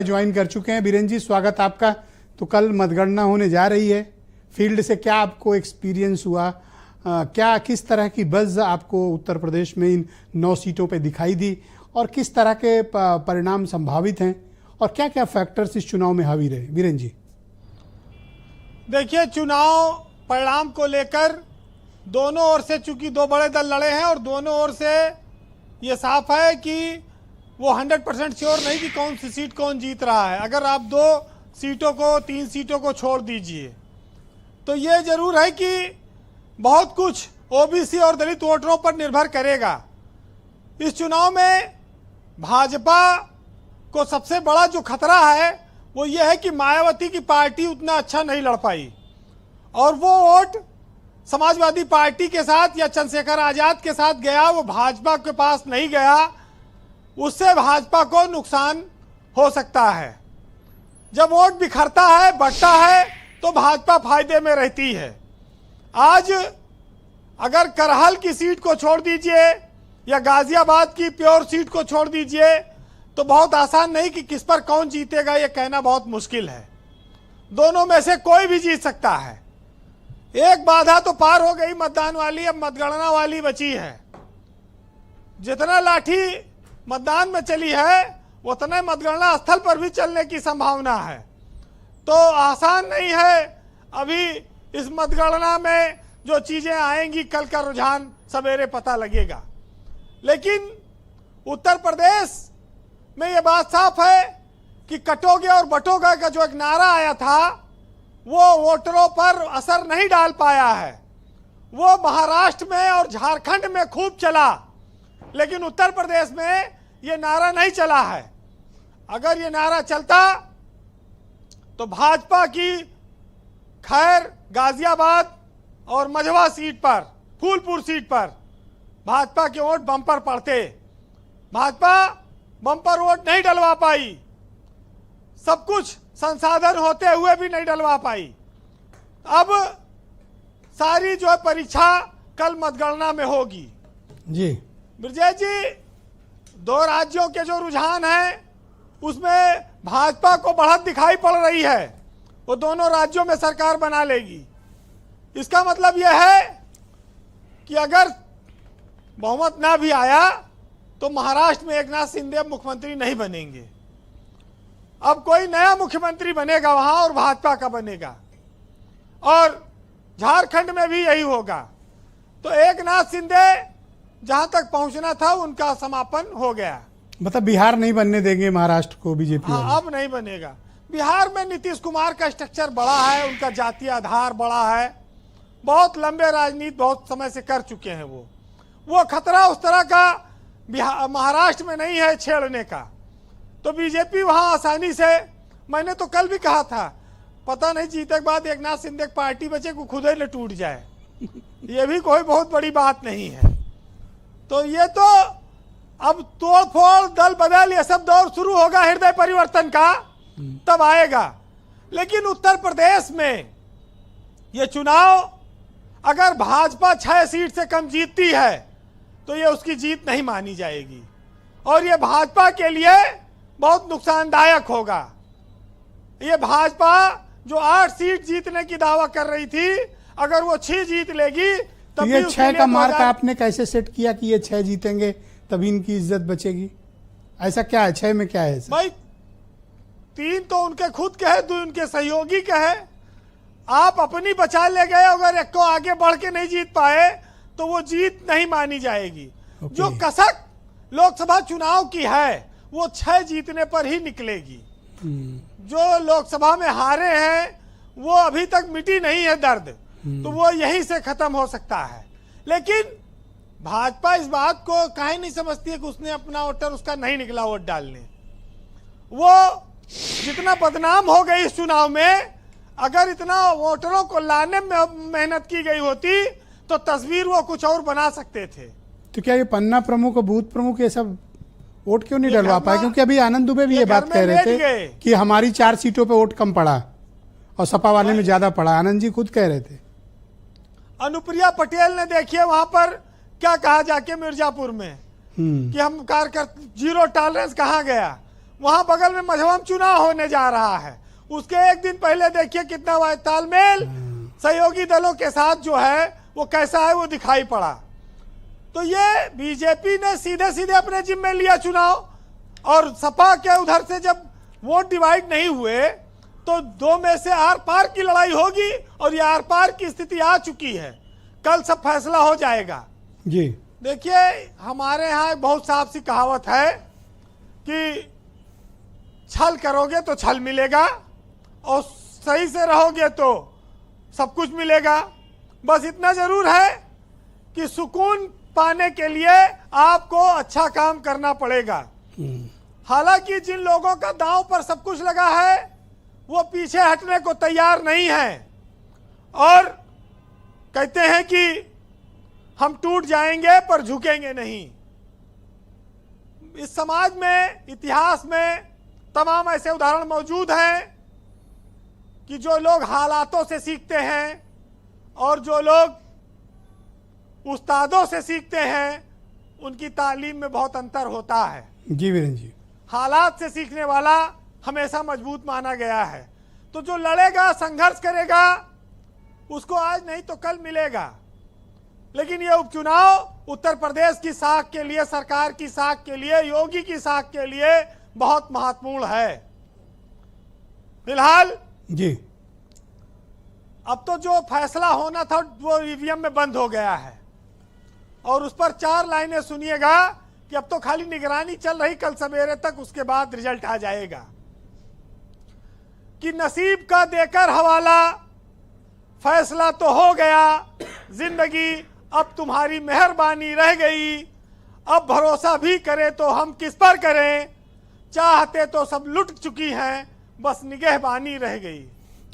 Join कर चुके हैं। बीरेन जी, स्वागत आपका। तो कल मतगणना होने जा रही है, फील्ड से क्या आपको एक्सपीरियंस हुआ? क्या किस तरह की बज़ आपको उत्तर प्रदेश में इन 9 सीटों पे दिखाई दी और किस तरह के परिणाम संभावित हैं और क्या क्या फैक्टर्स इस चुनाव में हावी रहे? बीरेन जी देखिए, चुनाव परिणाम को लेकर दोनों ओर से चूंकि दो बड़े दल लड़े हैं और दोनों ओर से ये साफ है कि वो 100% श्योर नहीं कि कौन सी सीट कौन जीत रहा है। अगर आप 3 सीटों को छोड़ दीजिए तो ये जरूर है कि बहुत कुछ ओबीसी और दलित वोटरों पर निर्भर करेगा। इस चुनाव में भाजपा को सबसे बड़ा जो खतरा है वो ये है कि मायावती की पार्टी उतना अच्छा नहीं लड़ पाई और वो वोट समाजवादी पार्टी के साथ या चंद्रशेखर आजाद के साथ गया, वो भाजपा के पास नहीं गया। उससे भाजपा को नुकसान हो सकता है। जब वोट बिखरता है, बढ़ता है, तो भाजपा फायदे में रहती है। आज अगर करहल की सीट को छोड़ दीजिए या गाजियाबाद की प्योर सीट को छोड़ दीजिए तो बहुत आसान नहीं कि किस पर कौन जीतेगा, ये कहना बहुत मुश्किल है। दोनों में से कोई भी जीत सकता है। एक बाधा तो पार हो गई मतदान वाली, अब मतगणना वाली बची है। जितना लाठी मतदान में चली है उतने मतगणना स्थल पर भी चलने की संभावना है। तो आसान नहीं है अभी इस मतगणना में जो चीजें आएंगी, कल का रुझान सवेरे पता लगेगा। लेकिन उत्तर प्रदेश में ये बात साफ है कि कटोगे और बटोगे का जो एक नारा आया था वो वोटरों पर असर नहीं डाल पाया है। वो महाराष्ट्र में और झारखंड में खूब चला, लेकिन उत्तर प्रदेश में ये नारा नहीं चला है। अगर ये नारा चलता तो भाजपा की खैर गाजियाबाद और मझवा सीट पर, फूलपुर सीट पर भाजपा के वोट बम्पर पड़ते। भाजपा बम्पर वोट नहीं डलवा पाई, सब कुछ संसाधन होते हुए भी नहीं डलवा पाई। अब सारी जो है परीक्षा कल मतगणना में होगी। जी ब्रजेश जी, 2 राज्यों के जो रुझान है उसमें भाजपा को बढ़त दिखाई पड़ रही है। वो दोनों राज्यों में सरकार बना लेगी। इसका मतलब यह है कि अगर बहुमत ना भी आया तो महाराष्ट्र में एकनाथ शिंदे मुख्यमंत्री नहीं बनेंगे। अब कोई नया मुख्यमंत्री बनेगा वहां और भाजपा का बनेगा, और झारखंड में भी यही होगा। तो एकनाथ शिंदे जहां तक पहुंचना था उनका समापन हो गया। मतलब बिहार नहीं बनने देंगे महाराष्ट्र को बीजेपी? हाँ, अब नहीं बनेगा। बिहार में नीतीश कुमार का स्ट्रक्चर बड़ा है, उनका जातीय आधार बड़ा है, बहुत लंबे राजनीति बहुत समय से कर चुके हैं। वो खतरा उस तरह का महाराष्ट्र में नहीं है छेड़ने का। तो बीजेपी वहां आसानी से, मैंने तो कल भी कहा था, पता नहीं जीते के बाद एकनाथ शिंदे की पार्टी बचे को खुद ही न टूट जाए, ये भी कोई बहुत बड़ी बात नहीं है। तो ये तो अब तोड़ फोड़, दल बदल, ये सब दौर शुरू होगा हृदय परिवर्तन का, तब आएगा। लेकिन उत्तर प्रदेश में ये चुनाव अगर भाजपा 6 सीट से कम जीतती है तो ये उसकी जीत नहीं मानी जाएगी और ये भाजपा के लिए बहुत नुकसानदायक होगा। ये भाजपा जो 8 सीट जीतने की दावा कर रही थी, अगर वो 6 जीत लेगी तब ये 6 का मार्क आपने कैसे सेट किया कि ये 6 जीतेंगे तभी इनकी इज्जत बचेगी? ऐसा क्या है 6 में? क्या है भाई? 3 तो उनके खुद के है, 2 उनके सहयोगी के है। आप अपनी बचा ले गए, अगर एक को आगे बढ़ के नहीं जीत पाए तो वो जीत नहीं मानी जाएगी। जो कसक लोकसभा चुनाव की है वो 6 जीतने पर ही निकलेगी। जो लोकसभा में हारे हैं वो अभी तक मिटी नहीं है दर्द, तो वो यहीं से खत्म हो सकता है। लेकिन भाजपा इस बात को काहे नहीं समझती है कि उसने अपना वोटर उसका नहीं निकला वोट डालने। वो जितना बदनाम हो गई इस चुनाव में, अगर इतना वोटरों को लाने में मेहनत की गई होती तो तस्वीर वो कुछ और बना सकते थे। तो क्या ये पन्ना प्रमुख और बूथ प्रमुख ये सब वोट क्यों नहीं डलवा पाए? क्योंकि अभी आनंद दुबे भी ये बात कह रहे थे कि हमारी 4 सीटों पे वोट कम पड़ा और सपा वाले में ज्यादा पड़ा। आनंद जी खुद कह रहे थे। अनुप्रिया पटेल ने देखिए वहां पर क्या कहा जाके मिर्जापुर में कि हम कार्यकर्ता जीरो टॉलरेंस कहाँ गया। वहां बगल में मझवम चुनाव होने जा रहा है, उसके एक दिन पहले देखिए कितना तालमेल सहयोगी दलों के साथ जो है वो कैसा है वो दिखाई पड़ा। तो ये बीजेपी ने सीधे सीधे अपने जिम्मे लिया चुनाव, और सपा के उधर से जब वोट डिवाइड नहीं हुए तो दो में से आर पार की लड़ाई होगी, और ये आर पार की स्थिति आ चुकी है। कल सब फैसला हो जाएगा जी। देखिए हमारे यहाँ एक बहुत साफ सी कहावत है कि छल करोगे तो छल मिलेगा, और सही से रहोगे तो सब कुछ मिलेगा। बस इतना जरूर है कि सुकून पाने के लिए आपको अच्छा काम करना पड़ेगा। हालांकि जिन लोगों का दांव पर सब कुछ लगा है वो पीछे हटने को तैयार नहीं है, और कहते हैं कि हम टूट जाएंगे पर झुकेंगे नहीं। इस समाज में, इतिहास में तमाम ऐसे उदाहरण मौजूद हैं कि जो लोग हालातों से सीखते हैं और जो लोग उस्तादों से सीखते हैं उनकी तालीम में बहुत अंतर होता है। जी वीरेंद्र जी। हालात से सीखने वाला हमेशा मजबूत माना गया है। तो जो लड़ेगा, संघर्ष करेगा, उसको आज नहीं तो कल मिलेगा। लेकिन ये उपचुनाव उत्तर प्रदेश की साख के लिए, सरकार की साख के लिए, योगी की साख के लिए बहुत महत्वपूर्ण है। फिलहाल जी अब तो जो फैसला होना था वो ईवीएम में बंद हो गया है, और उस पर 4 लाइनें सुनिएगा कि अब तो खाली निगरानी चल रही, कल सवेरे तक उसके बाद रिजल्ट आ जाएगा। कि नसीब का देकर हवाला, फैसला तो हो गया, जिंदगी अब तुम्हारी मेहरबानी रह गई, अब भरोसा भी करे तो हम किस पर करें, चाहते तो सब लुट चुकी हैं, बस निगहबानी रह गई।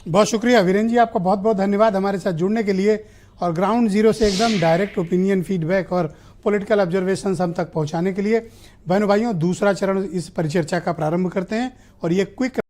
बहुत शुक्रिया वीरेंद्र जी, आपका बहुत बहुत धन्यवाद हमारे साथ जुड़ने के लिए, और ग्राउंड जीरो से एकदम डायरेक्ट ओपिनियन, फीडबैक और पॉलिटिकल ऑब्जर्वेशन हम तक पहुंचाने के लिए। बहनों भाइयों, दूसरा चरण इस परिचर्चा का प्रारंभ करते हैं, और ये क्विक